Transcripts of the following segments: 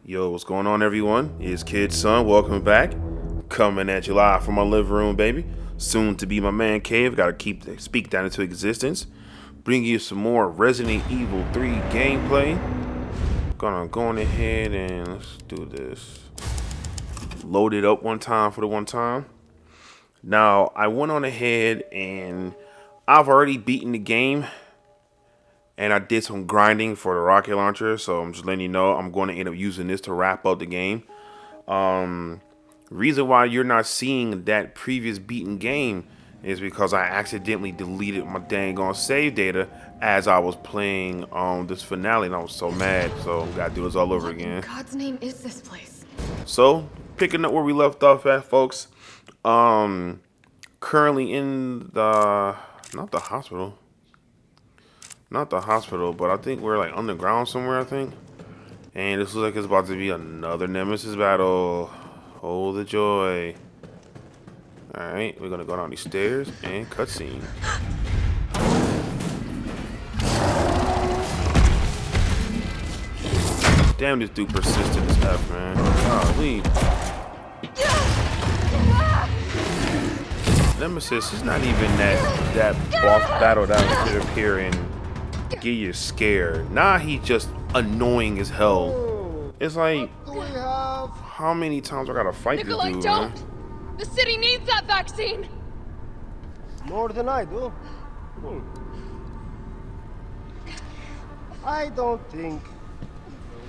Yo, what's going on, everyone? It's Kid Son. Welcome back. Coming at you live from my living room, baby. Soon to be my man cave. Got to speak that into existence. Bring you some more Resident Evil 3 gameplay. Gonna go on ahead and let's do this. Load it up one time for the one time. Now, I went on ahead and I've already beaten the game. And I did some grinding for the rocket launcher, so I'm just letting you know I'm going to end up using this to wrap up the game. Reason why you're not seeing that previous beaten game is because I accidentally deleted my dang on save data as I was playing this finale, and I was so mad. So we gotta do this all over What again. in God's name is this place? So picking up where we left off at, folks. Currently in the not the hospital, but I think we're like underground somewhere, I think. And this looks like it's about to be another Nemesis battle. Oh, the joy. Alright, we're gonna go down these stairs and cutscene. Damn, this dude persistent as F, man. Golly. Nemesis is not even that boss battle that would appear and get you scared. Nah, he just annoying as hell. It's like, how many times I gotta fight Nikolai, this dude, don't! man? The city needs that vaccine! More than I do. I don't think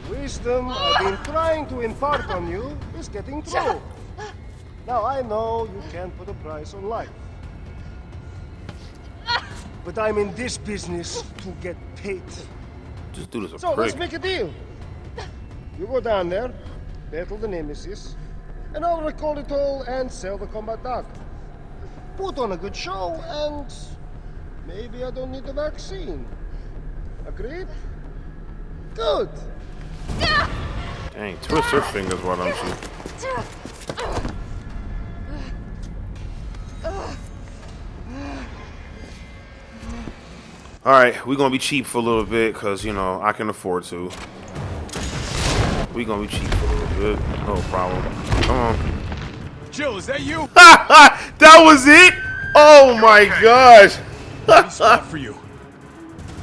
the wisdom I've been trying to impart on you is getting through. Now I know you can't put a price on life. But I'm in this business to get paid. Just do this a So let's prick. make a deal. You go down there, battle the Nemesis, and I'll recall it all and sell the combat dog. Put on a good show, and maybe I don't need the vaccine. Agreed? Good. Dang, twist her fingers, why don't you? Alright, we're gonna be cheap for a little bit, cause you know, I can afford to. We're gonna be cheap for a little bit. No problem. Come on. Jill, is that you? That was it? Oh my gosh. Spot for you.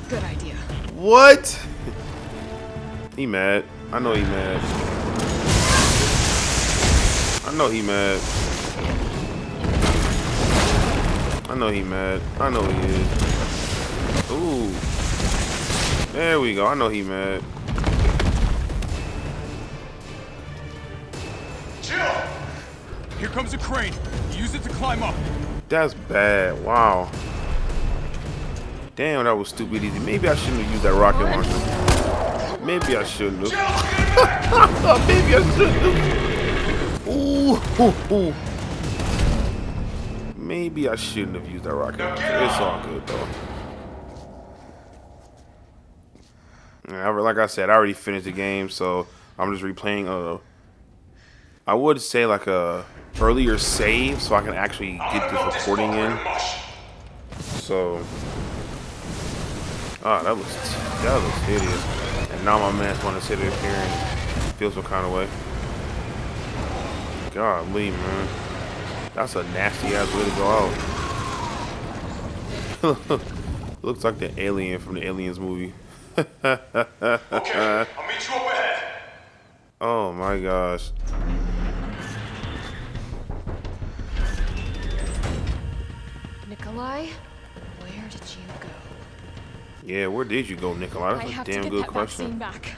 Good idea. What? He mad. I know he mad. I know he mad. I know he mad. I know he is. Ooh. There we go. I know he mad. Jill! Here comes a crane. Use it to climb up. That's bad. Wow. Damn, that was stupid easy. Maybe I shouldn't have used that rocket launcher. Maybe I shouldn't have. Maybe I shouldn't have. Ooh, ooh, ooh. Maybe I shouldn't have used that rocket launcher. It's all good though. Like I said, I already finished the game, so I'm just replaying. I would say like a earlier save, so I can actually get this recording in. So, that looks hideous. And now my man's want to sit up here and feel some kind of way. Golly, man, that's a nasty ass way to go out. Looks like the alien from the Aliens movie. Okay, I'll meet you up ahead. Oh my gosh. Nikolai, where did you go? Yeah, where did you go, Nikolai? I That's a have to damn get good that question. vaccine back.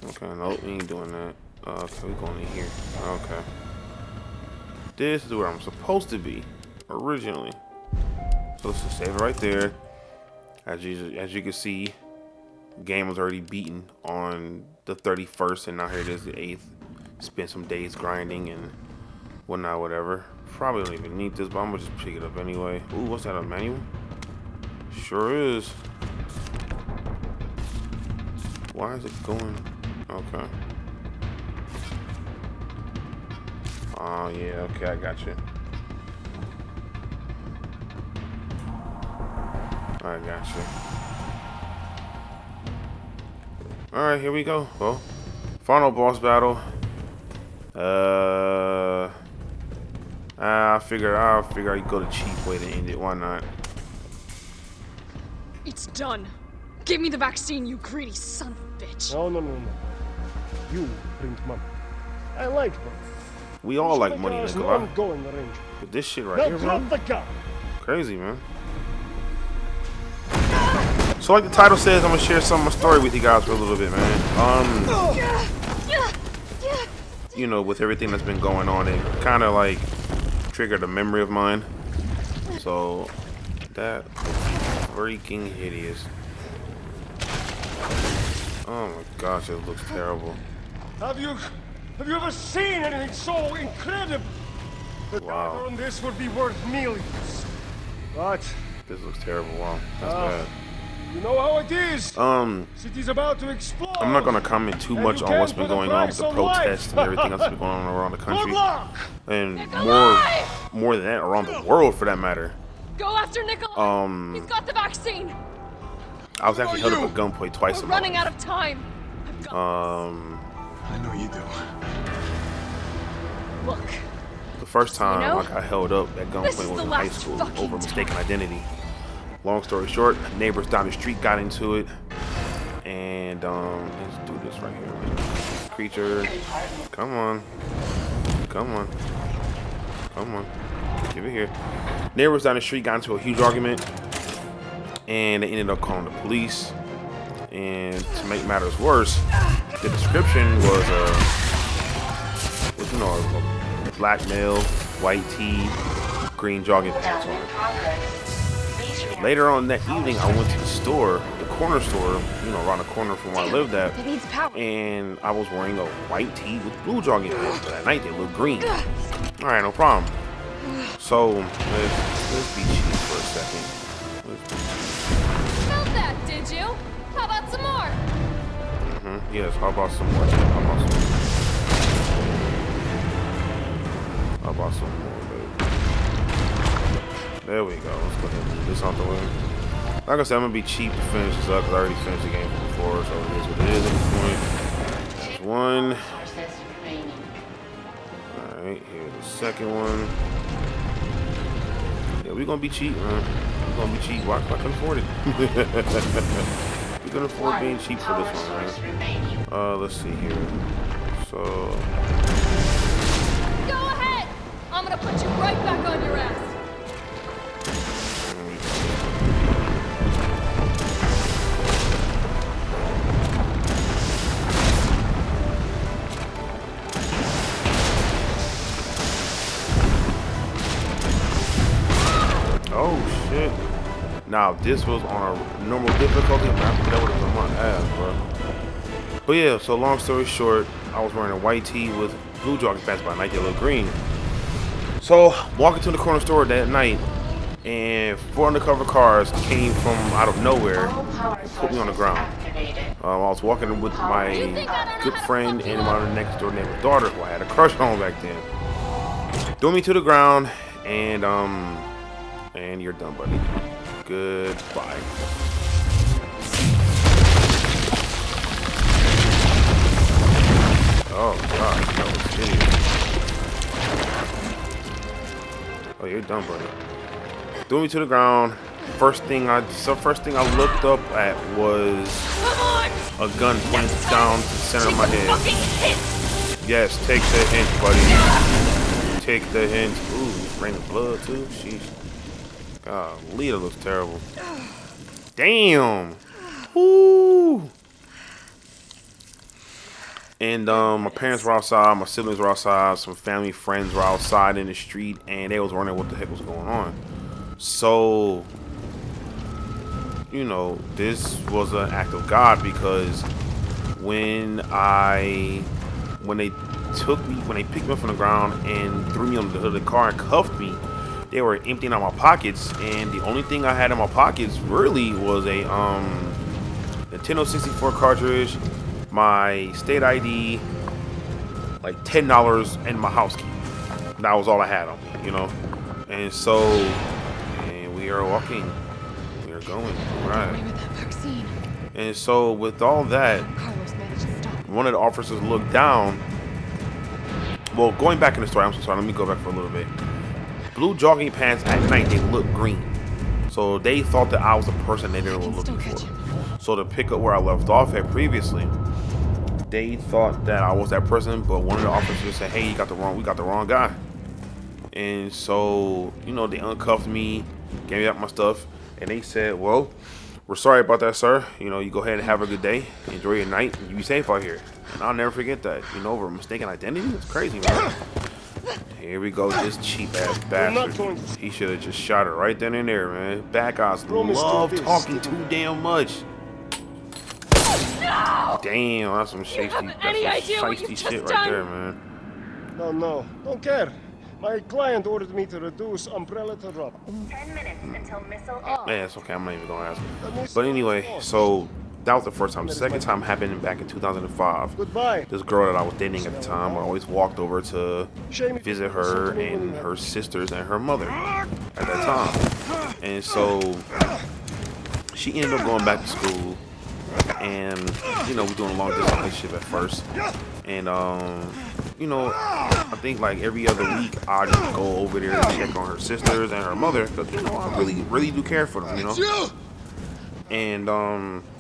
Okay, no, we ain't doing that. Okay, we going in here. Okay. This is where I'm supposed to be originally. So let's just save it right there. As you can see, the game was already beaten on the 31st, and now here it is, the 8th. Spent some days grinding and whatnot, whatever. Probably don't even need this, but I'm gonna just pick it up anyway. Ooh, what's that, a manual? Sure is. Why is it going? Okay. Oh, yeah, okay, I got you. I got you. Alright, here we go. Well, Final boss battle. I figure I could go the cheap way to end it. Why not? It's done. Give me the vaccine, you greedy son of a bitch. No. You bring money. I like money. We all like money, There's Nikolai. no ongoing arrangement. But this shit right Now here, drop man, the gun. crazy, man. So like the title says, I'm gonna share some of my story with you guys for a little bit, man. You know, with everything that's been going on, it kind of like triggered a memory of mine. So that was freaking hideous. Oh my gosh, it looks terrible. Have you ever seen anything so incredible? The Wow. dollar on this would be worth millions. But This looks terrible. Wow, that's bad. you know how it is. City's about to explode. I'm not gonna comment too And much you on what's can't been put a going on with price the on life. protests and everything that's been going on around the Good country, luck. and Nikolai! more than that, around the world for that matter. Go after Nikolai. He's got the vaccine. I was actually held up at gunpoint twice We're in my running life. out of time. I've got I know you do. Look, The first time You know, I got held up at this is gunpoint was the in high last school fucking over mistaken time. identity. Long story short, neighbors down the street got into it, and let's do this right here. Creature, come on, give it here. Neighbors down the street got into a huge argument, and they ended up calling the police. And to make matters worse, the description was a black male, white tee, green jogging pants on. Later on that evening, I went to the store, the corner store, around the corner from where I lived at, it needs power. and I was wearing a white tee with blue jogging pants. But at night they looked green. All right, no problem. So let's be cheap for a second. Felt that, did you? How about some more? Yes, how about some more? How about some more, baby? There we go. Let's go ahead and move this out the way. Like I said, I'm gonna be cheap to finish this up because I already finished the game before, so it is what it is at this point. There's one. Alright, here's the second one. Yeah, we're gonna be cheap, man. We're gonna be cheap. Why can afford it? We can afford being cheap for this one, man. Let's see here. So Go ahead. I'm gonna put you right back on your ass. oh shit. Now if this was on a normal difficulty, that would have been my ass, bro. But yeah, so long story short, I was wearing a white tee with blue jogging pants, by night they look green. So walking to the corner store that night, and 4 undercover cars came from out of nowhere and put me on the ground. I was walking with my good friend and my next door neighbor's daughter, who I had a crush on back then. Threw me to the ground, and you're done, buddy. Goodbye. Oh god, that was hideous. Oh, you're done, buddy. Threw me to the ground. First thing I looked up at was a gun pointed down to the center of my head. Yes, take the hint, buddy. Take the hint. Ooh, raining blood too. Sheesh. God, Lita looks terrible. Damn. Ooh. And my parents were outside, my siblings were outside, some family friends were outside in the street, and they was wondering what the heck was going on. So, this was an act of God, because when they picked me up from the ground and threw me on the hood of the car and cuffed me, they were emptying out my pockets, and the only thing I had in my pockets really was a Nintendo 64 cartridge, my state ID, like $10, and my house key. That was all I had on me, And so, and we are walking, we are going, right. With that vaccine. And so with all that, Carlos managed to stop. one of the officers looked down. Well, going back in the story, I'm so sorry. Let me go back for a little bit. Blue jogging pants at night, they look green. So they thought that I was the person they were looking for. So to pick up where I left off at previously, they thought that I was that person, but one of the officers said, "Hey, we got the wrong guy." And so, you know, they uncuffed me, gave me out my stuff, and they said, "Well, we're sorry about that, sir. You know, you go ahead and have a good day, enjoy your night, and you be safe out here." And I'll never forget that. You know, over mistaken identity, it's crazy, man. Here we go, this cheap ass bastard. He should have just shot her right then and there, man. Bad guys love talking too damn much. Damn, that's some shiesty shit right there, man. No, don't care. My client ordered me to reduce umbrella to rubber. 10 minutes until missile. Man, it's okay, I'm not even gonna ask. But anyway, so that was the first time. The second time happened back in 2005. Goodbye. This girl that I was dating at the time, I always walked over to visit her and her sisters and her mother at that time. And so she ended up going back to school, and you know, we're doing a long distance relationship at first. And you know, I think like every other week I just go over there and check on her sisters and her mother, because you know, I really do care for them, you know. And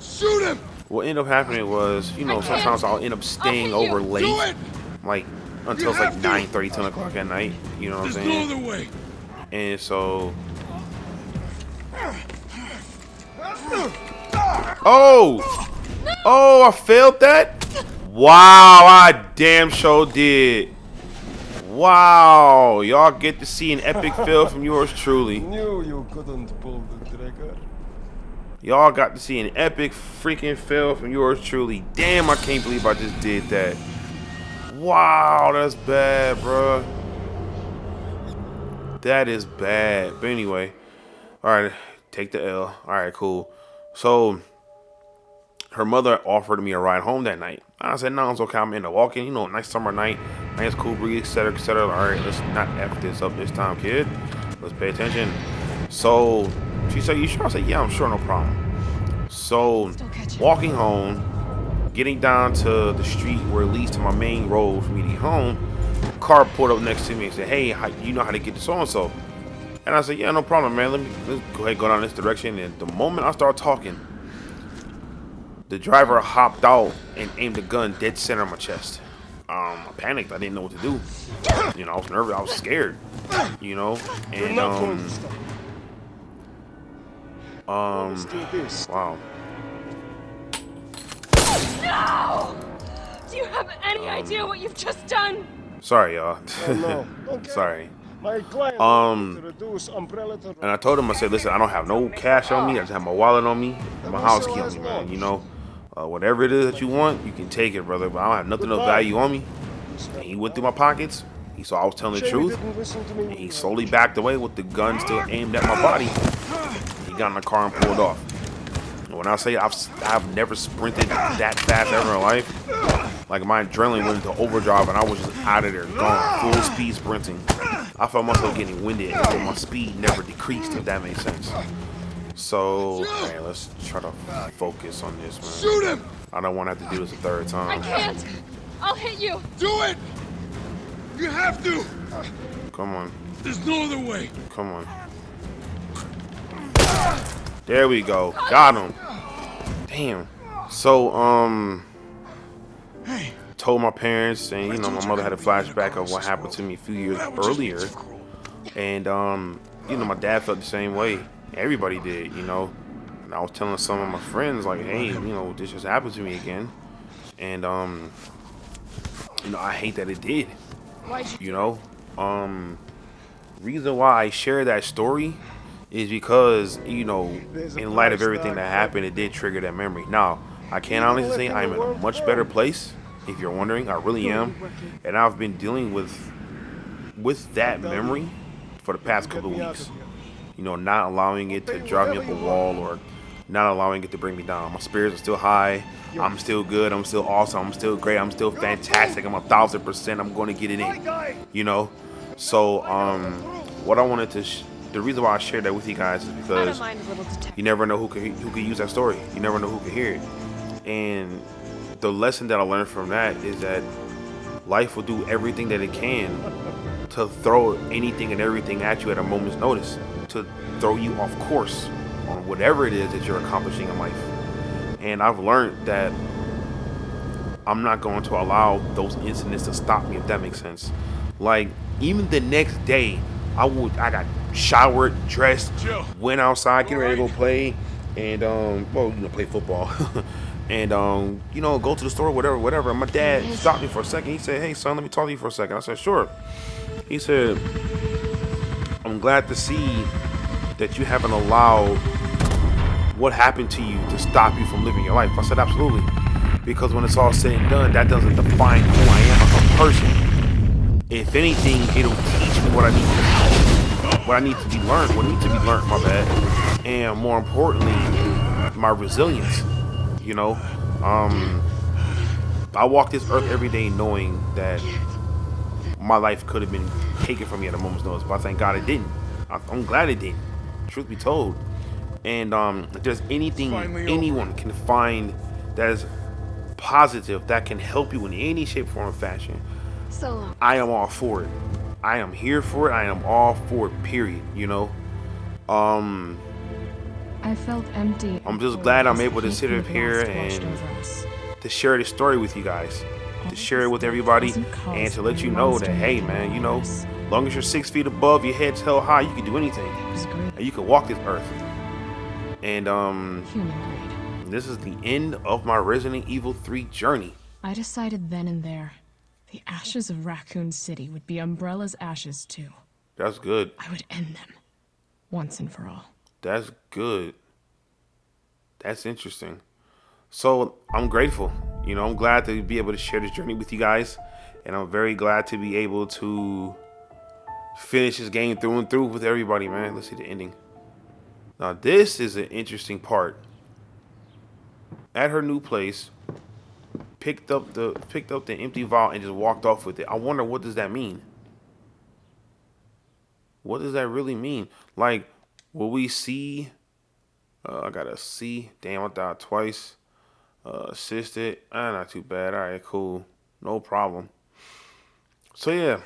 Shoot him! what ended up happening was, you know, sometimes I'll end up staying over late, like until it's like 9:30, 10 o'clock at night, you know what I'm saying? No other way. And so, oh, I failed that. Wow, I damn sure did. Wow, y'all get to see an epic fail from yours truly. Knew you couldn't pull the trigger. Y'all got to see an epic freaking fail from yours truly. Damn, I can't believe I just did that. Wow, that's bad, bruh. That is bad. But anyway, alright, take the L. Alright, cool. So, her mother offered me a ride home that night. I said, no, it's okay. I'm in the walking, you know, nice summer night, nice cool breeze, etc., etc. Alright, let's not F this up this time, kid. Let's pay attention. So, she said, you sure? I said, yeah, I'm sure, no problem. So, walking home, getting down to the street where it leads to my main road for me to get home, car pulled up next to me and said, hey, you know how to get to so-and-so? And I said, yeah, no problem, man. Let's go ahead and go down this direction. And the moment I start talking, the driver hopped out and aimed a gun dead center of my chest. I panicked. I didn't know what to do. You know, I was nervous. I was scared. You know, and wow. No! Do you have any idea what you've just done? Sorry, y'all. No, don't care. Sorry. My client to reduce umbrella to And I told him, I said, listen, I don't have no cash on me. I just have my wallet on me and my house key on me, man. You know, whatever it is that you want, you can take it, brother. But I don't have nothing of value on me. And he went through my pockets. He saw I was telling the truth. And he slowly backed away with the gun still aimed at my body. He got in the car and pulled off. And when I say I've never sprinted that fast ever in life, like my adrenaline went into overdrive and I was just out of there, gone, full speed sprinting. I felt myself getting winded, but my speed never decreased, if that makes sense. So, man, let's try to focus on this, man. Shoot him! I don't want to have to do this a third I time. can't! I'll hit you! Do it! You have to! Come on. There's no other way. Come on. There we go. Got him. Damn. So, told my parents, and you know, my mother had a flashback of what happened to me a few years earlier. And you know, my dad felt the same way. Everybody did, you know. And I was telling some of my friends, like, hey, you know, this just happened to me again. And you know, I hate that it did. You know, reason why I share that story is because, you know, in light of everything that happened, it did trigger that memory. Now, I can honestly say I'm in a much better place. If you're wondering, I really am. And I've been dealing with that memory for the past couple of weeks. You know, not allowing it to drive me up a wall or not allowing it to bring me down. My spirits are still high. I'm still good. I'm still awesome. I'm still great. I'm still fantastic. I'm 1,000%. I'm going to get it in. You know? So, what I wanted to... the reason why I shared that with you guys is because you never know who could use that story. You never know who could hear it. And the lesson that I learned from that is that life will do everything that it can to throw anything and everything at you at a moment's notice, to throw you off course on whatever it is that you're accomplishing in life. And I've learned that I'm not going to allow those incidents to stop me, if that makes sense. Like, even the next day, I got showered, dressed, went outside, getting ready to go play, and play football. And go to the store, whatever. And my dad stopped me for a second. He said, "Hey son, let me talk to you for a second." I said, "Sure." He said, "I'm glad to see that you haven't allowed what happened to you to stop you from living your life." I said, "Absolutely. Because when it's all said and done, that doesn't define who I am as a person. If anything, it'll teach me what needs to be learned, my bad. And more importantly, my resilience. You know, I walk this earth every day knowing that my life could have been taken from me at a moment's notice, but I thank God it didn't. I'm glad it didn't, truth be told. And if there's anything anyone can find that is positive that can help you in any shape, form, or fashion, So I am all for it. I am here for it. I am all for it, period. You know, I felt empty. I'm just glad I'm able to sit up here and to share this story with you guys, to share it with everybody, and to let you know that, hey man, as long as you're 6 feet above, your head's held high, you can do anything, and you can walk this earth. And Human grade. this is the end of my Resident Evil 3 journey. I decided then and there, the ashes of Raccoon City would be Umbrella's ashes too. That's good. I would end them, once and for all. That's good. That's interesting. So I'm grateful. I'm glad to be able to share this journey with you guys. And I'm very glad to be able to finish this game through and through with everybody, man. Let's see the ending. Now this is an interesting part. At her new place, picked up the empty vial and just walked off with it. I wonder, what does that mean? What does that really mean? Like, will we see? I got a C. Damn, I died twice. Assisted. Not too bad. All right, cool. No problem. So yeah,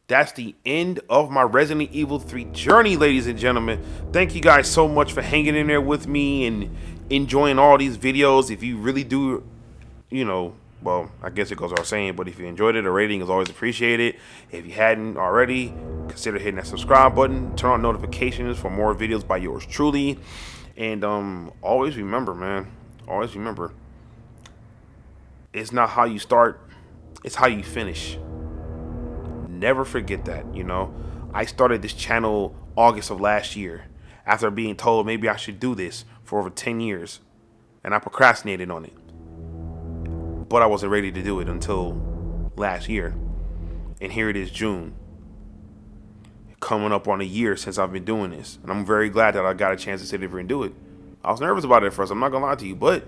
that's the end of my Resident Evil 3 journey, ladies and gentlemen. Thank you guys so much for hanging in there with me and enjoying all these videos. If you really do, well, I guess it goes without saying, but if you enjoyed it, a rating is always appreciated. If you hadn't already, consider hitting that subscribe button, turn on notifications for more videos by yours truly. And always remember, man, it's not how you start, it's how you finish. Never forget that. I started this channel August of last year after being told maybe I should do this for over 10 years, and I procrastinated on it. But I wasn't ready to do it until last year. And here it is, June. Coming up on a year since I've been doing this. And I'm very glad that I got a chance to sit here and do it. I was nervous about it at first, I'm not gonna lie to you, but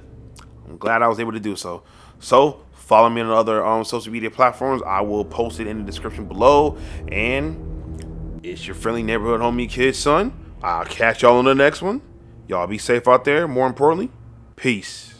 I'm glad I was able to do so. So follow me on other social media platforms. I will post it in the description below. And it's your friendly neighborhood homie Kid Son. I'll catch y'all on the next one. Y'all be safe out there. More importantly, peace.